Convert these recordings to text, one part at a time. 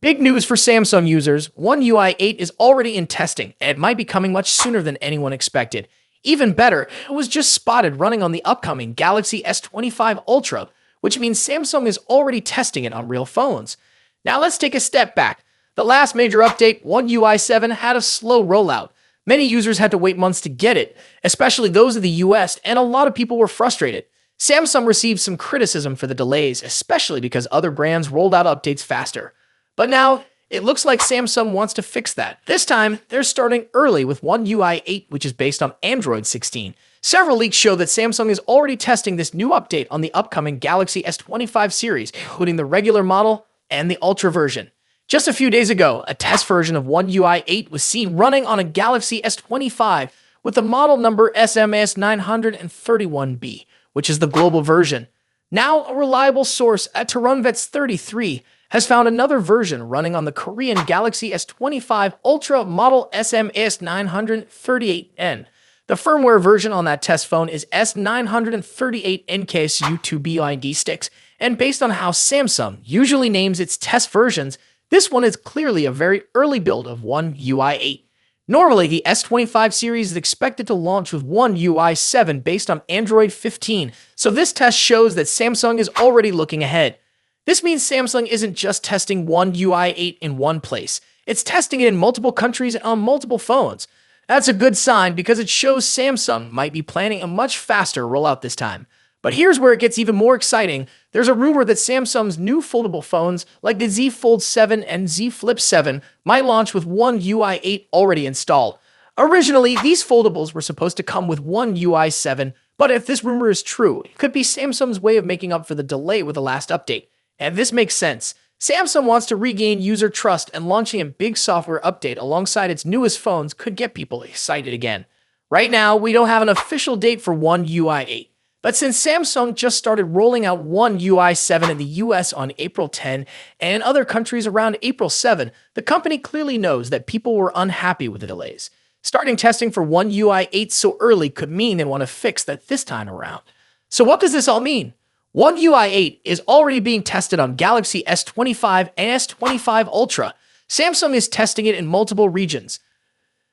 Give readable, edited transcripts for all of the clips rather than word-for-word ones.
Big news for Samsung users, One UI 8 is already in testing, and it might be coming much sooner than anyone expected. Even better, it was just spotted running on the upcoming Galaxy S25 Ultra, which means Samsung is already testing it on real phones. Now let's take a step back. The last major update, One UI 7, had a slow rollout. Many users had to wait months to get it, especially those in the US, and a lot of people were frustrated. Samsung received some criticism for the delays, especially because other brands rolled out updates faster. But now, it looks like Samsung wants to fix that. This time, they're starting early with One UI 8, which is based on Android 16. Several leaks show that Samsung is already testing this new update on the upcoming Galaxy S25 series, including the regular model and the Ultra version. Just a few days ago, a test version of One UI 8 was seen running on a Galaxy S25 with the model number SMS931B, which is the global version. Now, a reliable source at TerunVets33 has found another version running on the Korean Galaxy S25 Ultra model SMS938N. The firmware version on that test phone is S938NKSU2BID sticks, and based on how Samsung usually names its test versions, this one is clearly a very early build of One UI 8. Normally, the S25 series is expected to launch with One UI 7 based on Android 15, so this test shows that Samsung is already looking ahead. This means Samsung isn't just testing One UI 8 in one place. It's testing it in multiple countries and on multiple phones. That's a good sign because it shows Samsung might be planning a much faster rollout this time. But here's where it gets even more exciting. There's a rumor that Samsung's new foldable phones, like the Z Fold 7 and Z Flip 7, might launch with One UI 8 already installed. Originally, these foldables were supposed to come with One UI 7, but if this rumor is true, it could be Samsung's way of making up for the delay with the last update. And this makes sense. Samsung wants to regain user trust, and launching a big software update alongside its newest phones could get people excited again. Right now, we don't have an official date for One UI 8. But since Samsung just started rolling out One UI 7 in the US on April 10 and other countries around April 7, the company clearly knows that people were unhappy with the delays. Starting testing for One UI 8 so early could mean they want to fix that this time around. So what does this all mean? One UI 8 is already being tested on Galaxy S25 and S25 Ultra. Samsung is testing it in multiple regions.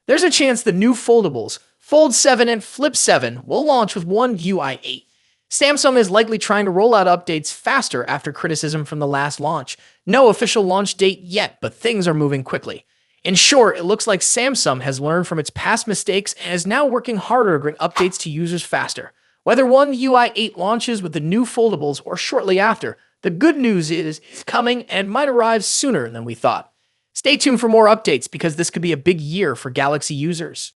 There's a chance the new foldables, Fold 7 and Flip 7, will launch with One UI 8. Samsung is likely trying to roll out updates faster after criticism from the last launch. No official launch date yet, but things are moving quickly. In short, it looks like Samsung has learned from its past mistakes and is now working harder to bring updates to users faster. Whether One UI 8 launches with the new foldables or shortly after, the good news is it's coming and might arrive sooner than we thought. Stay tuned for more updates because this could be a big year for Galaxy users.